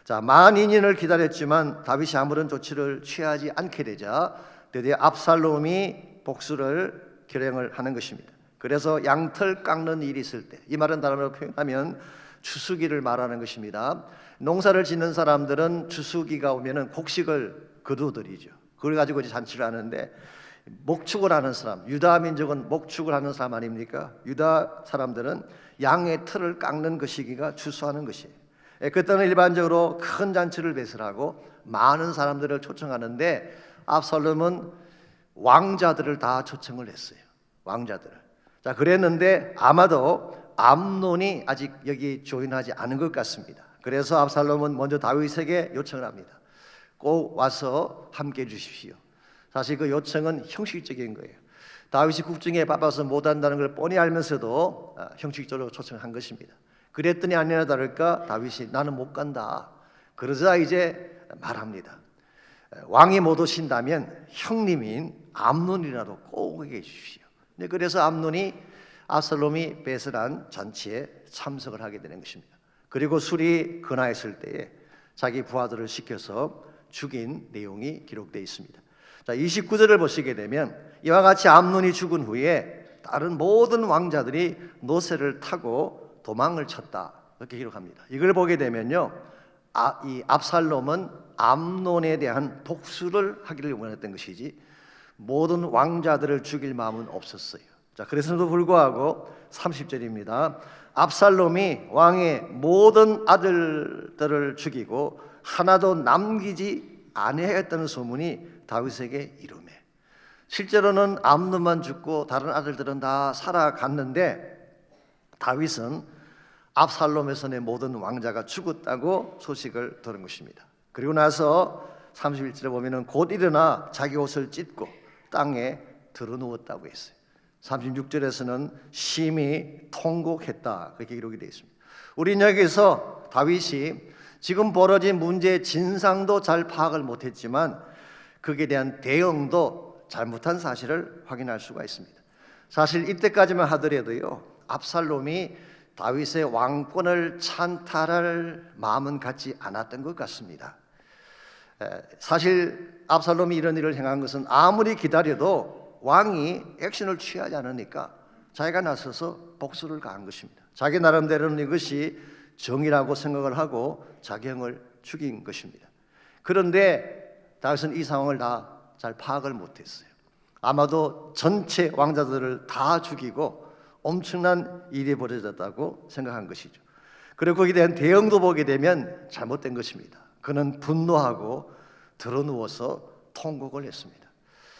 자, 만 2년을 기다렸지만 다윗이 아무런 조치를 취하지 않게 되자 드디어 압살롬이 복수를 결행을 하는 것입니다. 그래서 양털 깎는 일이 있을 때, 이 말은 다른 말로 표현하면 추수기를 말하는 것입니다. 농사를 짓는 사람들은 추수기가 오면은 곡식을 거두들이죠. 그걸 가지고 이제 잔치를 하는데 목축을 하는 사람, 유다 민족은 목축을 하는 사람 아닙니까? 유다 사람들은 양의 털을 깎는 그 시기가 추수하는 것이에요. 그때는 일반적으로 큰 잔치를 배설하고 많은 사람들을 초청하는데 압살롬은 왕자들을 다 초청을 했어요. 왕자들을. 자, 그랬는데 아마도 암논이 아직 여기 조인하지 않은 것 같습니다. 그래서 압살롬은 먼저 다윗에게 요청을 합니다. 꼭 와서 함께 해 주십시오. 사실 그 요청은 형식적인 거예요. 다윗이 국중에 바빠서 못한다는 걸 뻔히 알면서도 형식적으로 초청한 것입니다. 그랬더니 아니나 다를까 다윗이 나는 못 간다. 그러자 이제 말합니다. 왕이 못 오신다면 형님인 암논이라도 꼭 오게 해주십시오. 그래서 암논이 압살롬이 배설한 잔치에 참석을 하게 되는 것입니다. 그리고 술이 근하였을 때에 자기 부하들을 시켜서 죽인 내용이 기록되어 있습니다. 자, 29절을 보시게 되면 이와 같이 암논이 죽은 후에 다른 모든 왕자들이 노새를 타고 도망을 쳤다 이렇게 기록합니다. 이걸 보게 되면요, 이 압살롬은 암논에 대한 복수를 하기를 원했던 것이지 모든 왕자들을 죽일 마음은 없었어요. 자, 그래서도 불구하고 30절입니다. 압살롬이 왕의 모든 아들들을 죽이고 하나도 남기지 아니하였다는 소문이 다윗에게 이르매. 실제로는 암논만 죽고 다른 아들들은 다 살아갔는데 다윗은 압살롬의 손에 모든 왕자가 죽었다고 소식을 들은 것입니다. 그리고 나서 31절에 보면은 곧 일어나 자기 옷을 찢고 땅에 드러누웠다고 했어요. 36절에서는 심히 통곡했다 그렇게 기록이 되어 있습니다. 우리는 여기서 다윗이 지금 벌어진 문제의 진상도 잘 파악을 못했지만 거기에 대한 대응도 잘못한 사실을 확인할 수가 있습니다. 사실 이때까지만 하더라도요, 압살롬이 다윗의 왕권을 찬탈할 마음은 갖지 않았던 것 같습니다. 사실 압살롬이 이런 일을 행한 것은 아무리 기다려도 왕이 액션을 취하지 않으니까 자기가 나서서 복수를 가한 것입니다. 자기 나름대로는 이것이 정의라고 생각을 하고 자기 형을 죽인 것입니다. 그런데 다윗은 이 상황을 다 잘 파악을 못했어요. 아마도 전체 왕자들을 다 죽이고 엄청난 일이 벌어졌다고 생각한 것이죠. 그리고 거기에 대한 대응도 보게 되면 잘못된 것입니다. 그는 분노하고 드러누워서 통곡을 했습니다.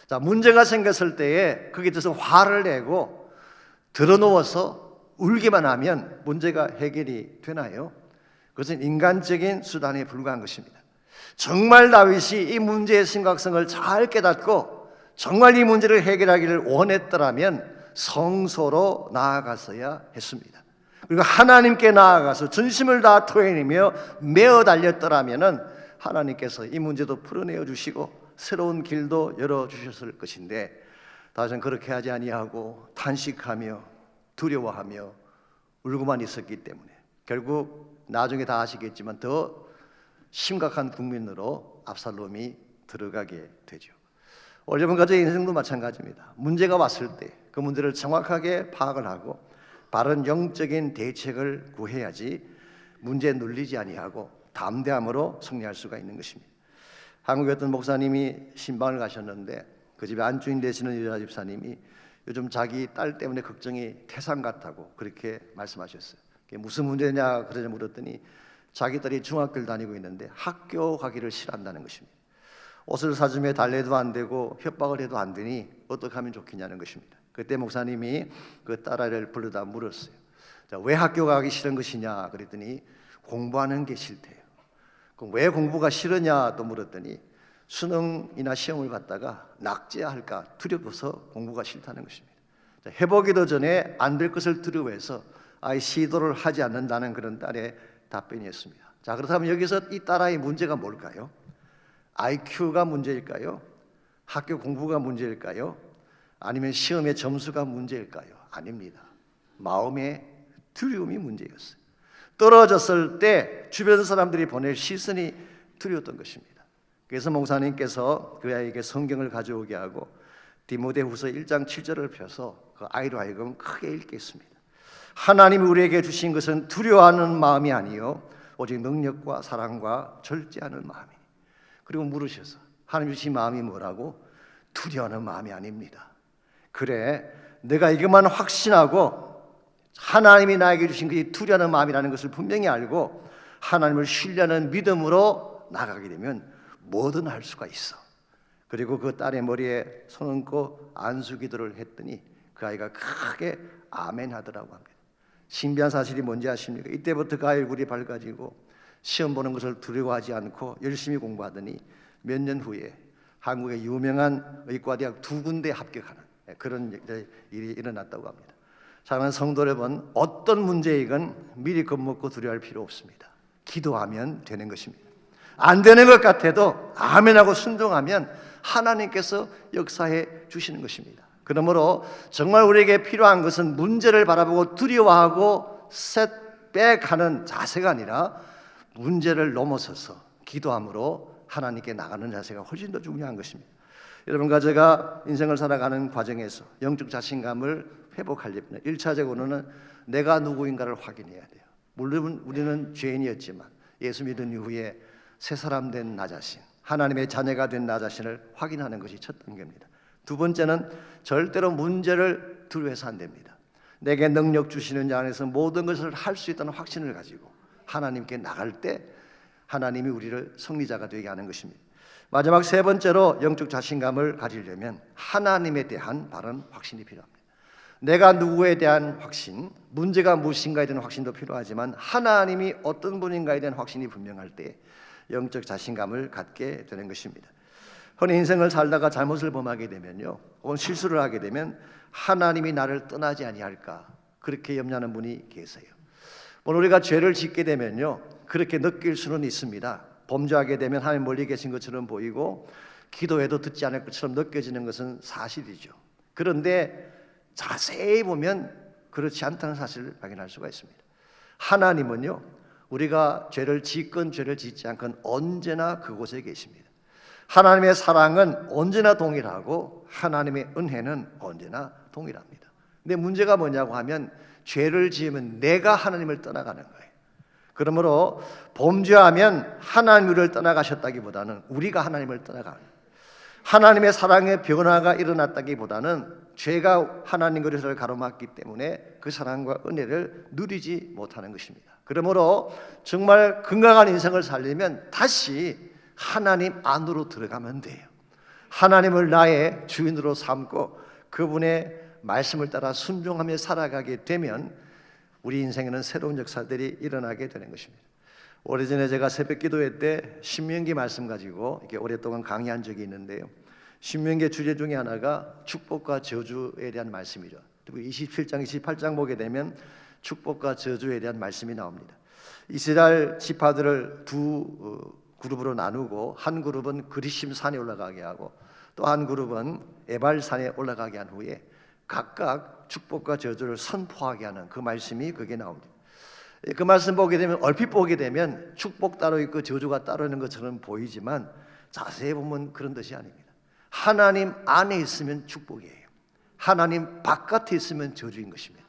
자, 문제가 생겼을 때에 거기에 대해서 화를 내고 드러누워서 울기만 하면 문제가 해결이 되나요? 그것은 인간적인 수단에 불과한 것입니다. 정말 다윗이 이 문제의 심각성을 잘 깨닫고 정말 이 문제를 해결하기를 원했더라면 성소로 나아갔어야 했습니다. 그리고 하나님께 나아가서 전심을 다 토해내며 매어 달렸더라면 하나님께서 이 문제도 풀어내어 주시고 새로운 길도 열어주셨을 것인데 다윗은 그렇게 하지 아니하고 탄식하며 두려워하며 울고만 있었기 때문에 결국 나중에 다 아시겠지만 더 심각한 국민으로 압살롬이 들어가게 되죠. 여러분 가정의 인생도 마찬가지입니다. 문제가 왔을 때 그 문제를 정확하게 파악을 하고 바른 영적인 대책을 구해야지 문제에 눌리지 아니하고 담대함으로 승리할 수가 있는 것입니다. 한국에 어떤 목사님이 신방을 가셨는데 그 집에 안주인 되시는 여자 집사님이 요즘 자기 딸 때문에 걱정이 태산 같다고 그렇게 말씀하셨어요. 그게 무슨 문제냐 그러자 물었더니 자기 딸이 중학교를 다니고 있는데 학교 가기를 싫어한다는 것입니다. 옷을 사주며 달래도 안 되고 협박을 해도 안 되니 어떻게 하면 좋겠냐는 것입니다. 그때 목사님이 그 딸아이를 불러다 물었어요. 자, 왜 학교 가기 싫은 것이냐 그랬더니 공부하는 게 싫대요. 그럼 왜 공부가 싫으냐 또 물었더니 수능이나 시험을 갖다가 낙제할까 두려워서 공부가 싫다는 것입니다. 자, 해보기도 전에 안 될 것을 두려워해서 아예 시도를 하지 않는다는 그런 딸의 답변이었습니다. 자, 그렇다면 여기서 이 딸아이의 문제가 뭘까요? IQ가 문제일까요? 학교 공부가 문제일까요? 아니면 시험의 점수가 문제일까요? 아닙니다. 마음의 두려움이 문제였어요. 떨어졌을 때 주변 사람들이 보낼 시선이 두려웠던 것입니다. 그래서 목사님께서 그 아이에게 성경을 가져오게 하고 디모데후서 1장 7절을 펴서 그 아이로 하여금 크게 읽게 했습니다. 하나님이 우리에게 주신 것은 두려워하는 마음이 아니요 오직 능력과 사랑과 절제하는 마음이니. 그리고 물으셔서 하나님 주신 마음이 뭐라고? 두려워하는 마음이 아닙니다. 그래, 내가 이것만 확신하고 하나님이 나에게 주신 것이 두려워하는 마음이라는 것을 분명히 알고 하나님을 신뢰하는 믿음으로 나가게 되면 뭐든 할 수가 있어. 그리고 그 딸의 머리에 손 얹고 안수기도를 했더니 그 아이가 크게 아멘 하더라고 합니다. 신비한 사실이 뭔지 아십니까? 이때부터 그 얼굴이 밝아지고 시험 보는 것을 두려워하지 않고 열심히 공부하더니 몇 년 후에 한국의 유명한 의과대학 2군데 합격하는 그런 일이 일어났다고 합니다. 사랑하는 성도 여러분, 어떤 문제이건 미리 겁먹고 두려워할 필요 없습니다. 기도하면 되는 것입니다. 안 되는 것 같아도 아멘하고 순종하면 하나님께서 역사해 주시는 것입니다. 그러므로 정말 우리에게 필요한 것은 문제를 바라보고 두려워하고 setback하는 자세가 아니라 문제를 넘어서서 기도함으로 하나님께 나가는 자세가 훨씬 더 중요한 것입니다. 여러분과 제가 인생을 살아가는 과정에서 영적 자신감을 회복하려면 1차적으로는 내가 누구인가를 확인해야 돼요. 물론 우리는 죄인이었지만 예수 믿은 이후에 새 사람 된 나 자신, 하나님의 자녀가 된 나 자신을 확인하는 것이 첫 단계입니다. 두 번째는 절대로 문제를 두려워해서 안 됩니다. 내게 능력 주시는 자 안에서 모든 것을 할 수 있다는 확신을 가지고 하나님께 나갈 때 하나님이 우리를 승리자가 되게 하는 것입니다. 마지막 세 번째로 영적 자신감을 가지려면 하나님에 대한 바른 확신이 필요합니다. 내가 누구에 대한 확신, 문제가 무엇인가에 대한 확신도 필요하지만 하나님이 어떤 분인가에 대한 확신이 분명할 때 영적 자신감을 갖게 되는 것입니다. 흔히 인생을 살다가 잘못을 범하게 되면요, 혹은 실수를 하게 되면 하나님이 나를 떠나지 아니할까 그렇게 염려하는 분이 계세요. 물론 우리가 죄를 짓게 되면요 그렇게 느낄 수는 있습니다. 범죄하게 되면 하나님 멀리 계신 것처럼 보이고 기도해도 듣지 않을 것처럼 느껴지는 것은 사실이죠. 그런데 자세히 보면 그렇지 않다는 사실을 발견할 수가 있습니다. 하나님은요 우리가 죄를 짓건 죄를 짓지 않건 언제나 그곳에 계십니다. 하나님의 사랑은 언제나 동일하고 하나님의 은혜는 언제나 동일합니다. 근데 문제가 뭐냐고 하면 죄를 지으면 내가 하나님을 떠나가는 거예요. 그러므로 범죄하면 하나님 우리를 떠나가셨다기보다는 우리가 하나님을 떠나가는 거예요. 하나님의 사랑의 변화가 일어났다기보다는 죄가 하나님과 우리를 가로막기 때문에 그 사랑과 은혜를 누리지 못하는 것입니다. 그러므로 정말 건강한 인생을 살려면 다시 하나님 안으로 들어가면 돼요. 하나님을 나의 주인으로 삼고 그분의 말씀을 따라 순종하며 살아가게 되면 우리 인생에는 새로운 역사들이 일어나게 되는 것입니다. 오래전에 제가 새벽 기도회 때 신명기 말씀 가지고 이렇게 오랫동안 강의한 적이 있는데요. 신명기 주제 중에 하나가 축복과 저주에 대한 말씀이죠. 그리고 27장, 28장 보게 되면 축복과 저주에 대한 말씀이 나옵니다. 이스라엘 지파들을 두 그룹으로 나누고 한 그룹은 그리심 산에 올라가게 하고 또 한 그룹은 에발 산에 올라가게 한 후에 각각 축복과 저주를 선포하게 하는 그 말씀이 그게 나옵니다. 그 말씀 보게 되면 얼핏 보게 되면 축복 따로 있고 저주가 따로 있는 것처럼 보이지만 자세히 보면 그런 뜻이 아닙니다. 하나님 안에 있으면 축복이에요. 하나님 바깥에 있으면 저주인 것입니다.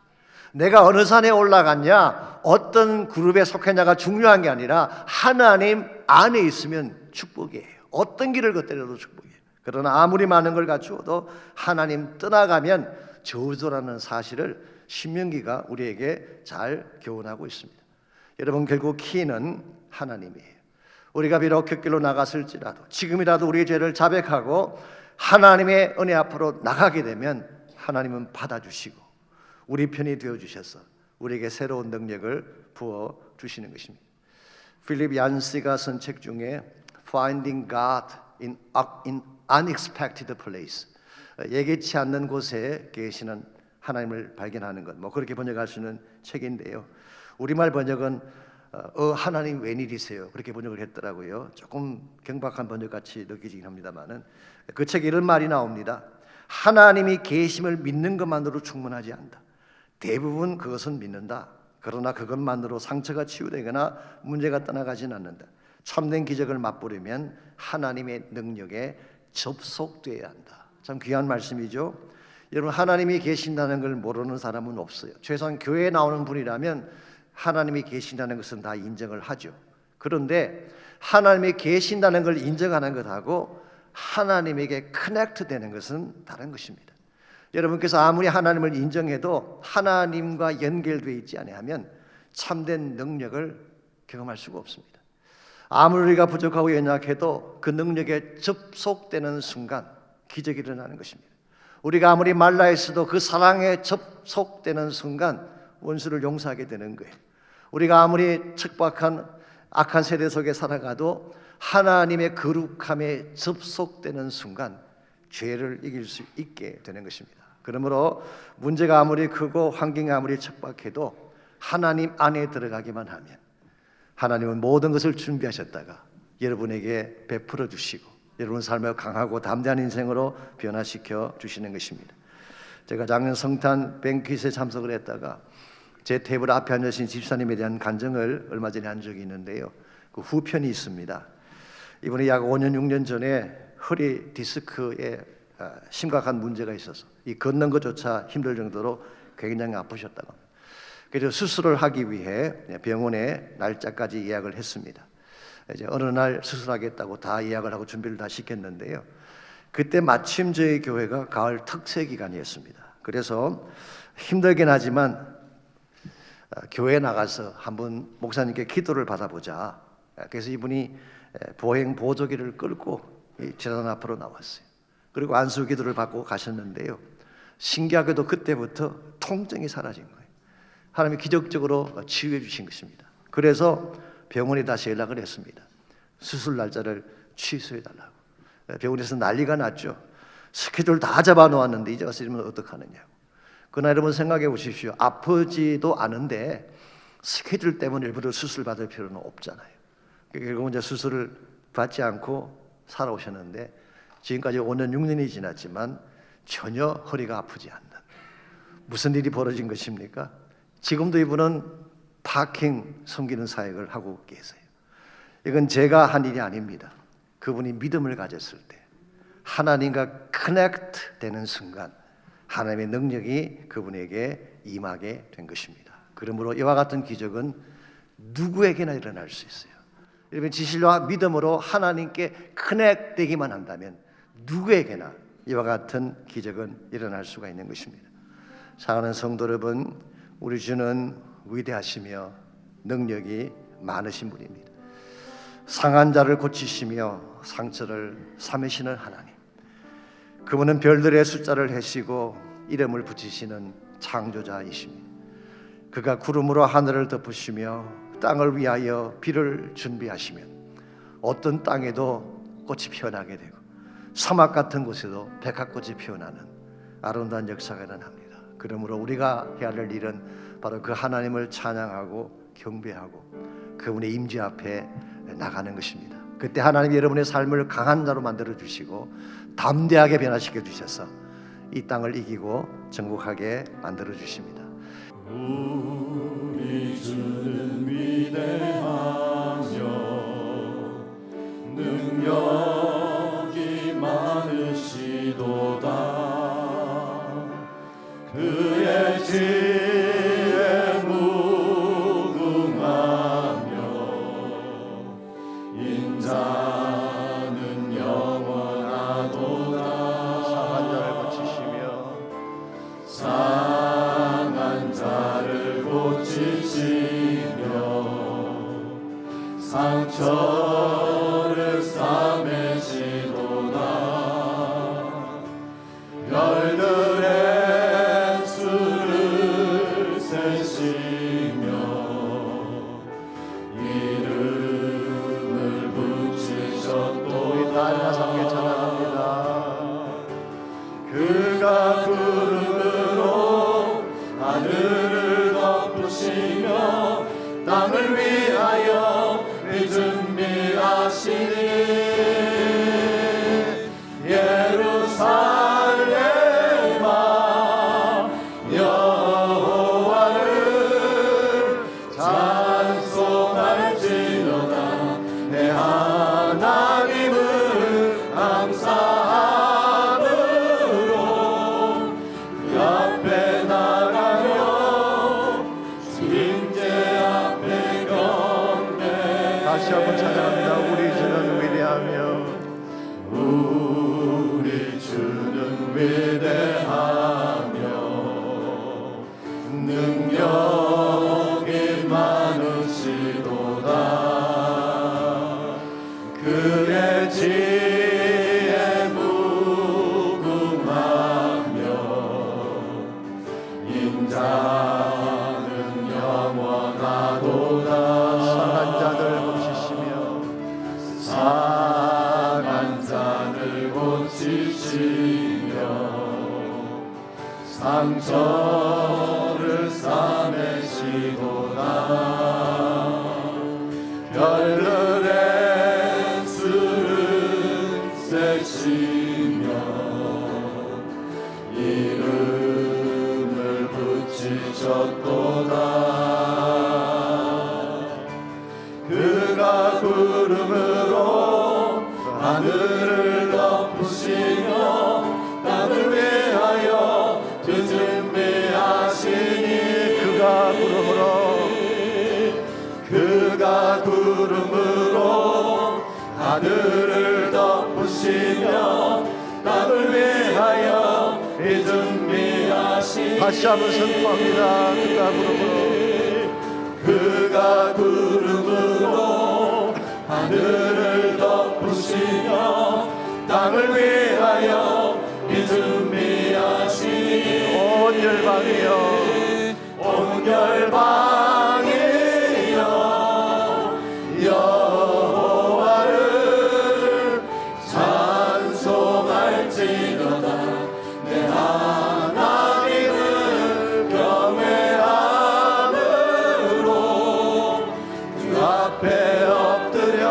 내가 어느 산에 올라갔냐, 어떤 그룹에 속했냐가 중요한 게 아니라 하나님 안에 있으면 축복이에요. 어떤 길을 걷더라도 축복이에요. 그러나 아무리 많은 걸 갖추어도 하나님 떠나가면 저주라는 사실을 신명기가 우리에게 잘 교훈하고 있습니다. 여러분, 결국 키는 하나님이에요. 우리가 비록 곁길로 나갔을지라도 지금이라도 우리의 죄를 자백하고 하나님의 은혜 앞으로 나가게 되면 하나님은 받아주시고 우리 편이 되어주셔서 우리에게 새로운 능력을 부어주시는 것입니다. 필립 얀시가 쓴 책 중에 Finding God in Unexpected Place, 예기치 않는 곳에 계시는 하나님을 발견하는 것, 그렇게 번역할 수 있는 책인데요. 우리말 번역은 하나님 웬일이세요? 그렇게 번역을 했더라고요. 조금 경박한 번역같이 느껴지긴 합니다만은 그 책에 이런 말이 나옵니다. 하나님이 계심을 믿는 것만으로 충분하지 않다. 대부분 그것은 믿는다. 그러나 그것만으로 상처가 치유되거나 문제가 떠나가지는 않는다. 참된 기적을 맛보려면 하나님의 능력에 접속돼야 한다. 참 귀한 말씀이죠. 여러분, 하나님이 계신다는 걸 모르는 사람은 없어요. 최소한 교회에 나오는 분이라면 하나님이 계신다는 것은 다 인정을 하죠. 그런데 하나님이 계신다는 걸 인정하는 것하고 하나님에게 커넥트 되는 것은 다른 것입니다. 여러분께서 아무리 하나님을 인정해도 하나님과 연결되어 있지 않으면 참된 능력을 경험할 수가 없습니다. 아무리 우리가 부족하고 연약해도 그 능력에 접속되는 순간 기적이 일어나는 것입니다. 우리가 아무리 말라 있어도 그 사랑에 접속되는 순간 원수를 용서하게 되는 거예요. 우리가 아무리 척박한 악한 세대 속에 살아가도 하나님의 거룩함에 접속되는 순간 죄를 이길 수 있게 되는 것입니다. 그러므로 문제가 아무리 크고 환경이 아무리 척박해도 하나님 안에 들어가기만 하면 하나님은 모든 것을 준비하셨다가 여러분에게 베풀어 주시고 여러분 삶을 강하고 담대한 인생으로 변화시켜 주시는 것입니다. 제가 작년 성탄 뱅퀴트에 참석을 했다가 제 테이블 앞에 앉으신 집사님에 대한 간증을 얼마 전에 한 적이 있는데요. 그 후편이 있습니다. 이분이 약 5년 6년 전에 허리 디스크에 심각한 문제가 있어서 이 걷는 것조차 힘들 정도로 굉장히 아프셨다고 합니다. 그래서 수술을 하기 위해 병원에 날짜까지 예약을 했습니다. 이제 어느 날 수술하겠다고 다 예약을 하고 준비를 다 시켰는데요. 그때 마침 저희 교회가 가을 특세 기간이었습니다. 그래서 힘들긴 하지만 교회에 나가서 한번 목사님께 기도를 받아보자. 그래서 이분이 보행 보조기를 끌고 재단 앞으로 나왔어요. 그리고 안수 기도를 받고 가셨는데요. 신기하게도 그때부터 통증이 사라진 거예요. 하나님이 기적적으로 치유해 주신 것입니다. 그래서 병원에 다시 연락을 했습니다. 수술 날짜를 취소해 달라고. 병원에서 난리가 났죠. 스케줄 다 잡아 놓았는데 이제 와서 이러면 어떡하느냐고. 그러나 여러분 생각해 보십시오. 아프지도 않은데 스케줄 때문에 일부러 수술 받을 필요는 없잖아요. 결국 이제 수술을 받지 않고 살아오셨는데 지금까지 5년 6년이 지났지만 전혀 허리가 아프지 않는 무슨 일이 벌어진 것입니까? 지금도 이분은 파킹 섬기는 사역을 하고 계세요. 이건 제가 한 일이 아닙니다. 그분이 믿음을 가졌을 때 하나님과 커넥트 되는 순간 하나님의 능력이 그분에게 임하게 된 것입니다. 그러므로 이와 같은 기적은 누구에게나 일어날 수 있어요. 여러분 진실과 믿음으로 하나님께 커넥트 되기만 한다면 누구에게나 이와 같은 기적은 일어날 수가 있는 것입니다. 사랑하는 성도 여러분, 우리 주는 위대하시며 능력이 많으신 분입니다. 상한 자를 고치시며 상처를 삼으시는 하나님, 그분은 별들의 숫자를 헤시고 이름을 붙이시는 창조자이십니다. 그가 구름으로 하늘을 덮으시며 땅을 위하여 비를 준비하시면 어떤 땅에도 꽃이 피어나게 되고 사막 같은 곳에도 백합꽃이 피어나는 아름다운 역사가 일어납니다. 그러므로 우리가 해야 할 일은 바로 그 하나님을 찬양하고 경배하고 그분의 임재 앞에 나가는 것입니다. 그때 하나님이 여러분의 삶을 강한 자로 만들어 주시고 담대하게 변화시켜 주셔서 이 땅을 이기고 정복하게 만들어 주십니다. 우리 주는 위대하며 능력이 많으시도다. 그의 지혜 무궁하며 인자는 영원하도다. 상한 자를 고치시며 상한 자를 고치시며 상처를 싸매시도다. 별들의 수를 세시며 이름을 붙이셨도다. 함께 찬양합니다. 그가 구름으로 하늘을 덮으시며 땅을 위하여 준비하시니 예루살렘아 여호와를 찬송할지어다. 내 하나님을 감사함으로 그 앞에 나가며 임재 앞에 경배. 다시 한번 찬양합니다. 우리 주는 위대하며 우리 주는 위대하며 능력이 많으시도다. 그가 구름으로 하늘을 덮으시며 땅을 위하여 이 준비하시니 다시 한번 선포합니다. 그가 구름으로 하늘을 덮으시며 땅을 위하여 이 준비하시니 온 열방이여 온 열방이여 여호와를 찬송할지로다. 내 하나님을 경외함으로 주 앞에 엎드려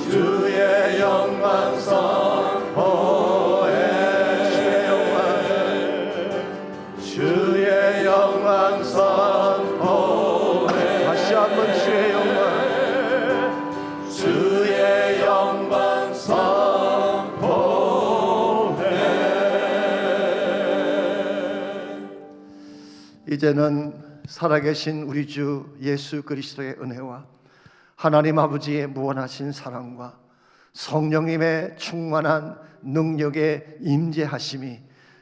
주의 영광 선포해. 주의 영광 선포해. 다시 한번 주의 영광 주의 영광 선포해. 이제는 살아계신 우리 주 예수 그리스도의 은혜와 하나님 아버지의 무한하신 사랑과 성령님의 충만한 능력의 임재하심이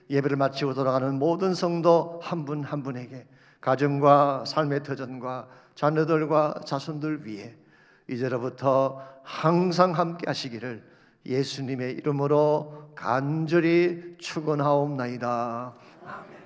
예배를 마치고 돌아가는 모든 성도 한 분 한 분에게 가정과 삶의 터전과 자녀들과 자손들 위해 이제로부터 항상 함께 하시기를 예수님의 이름으로 간절히 축원하옵나이다. 아멘.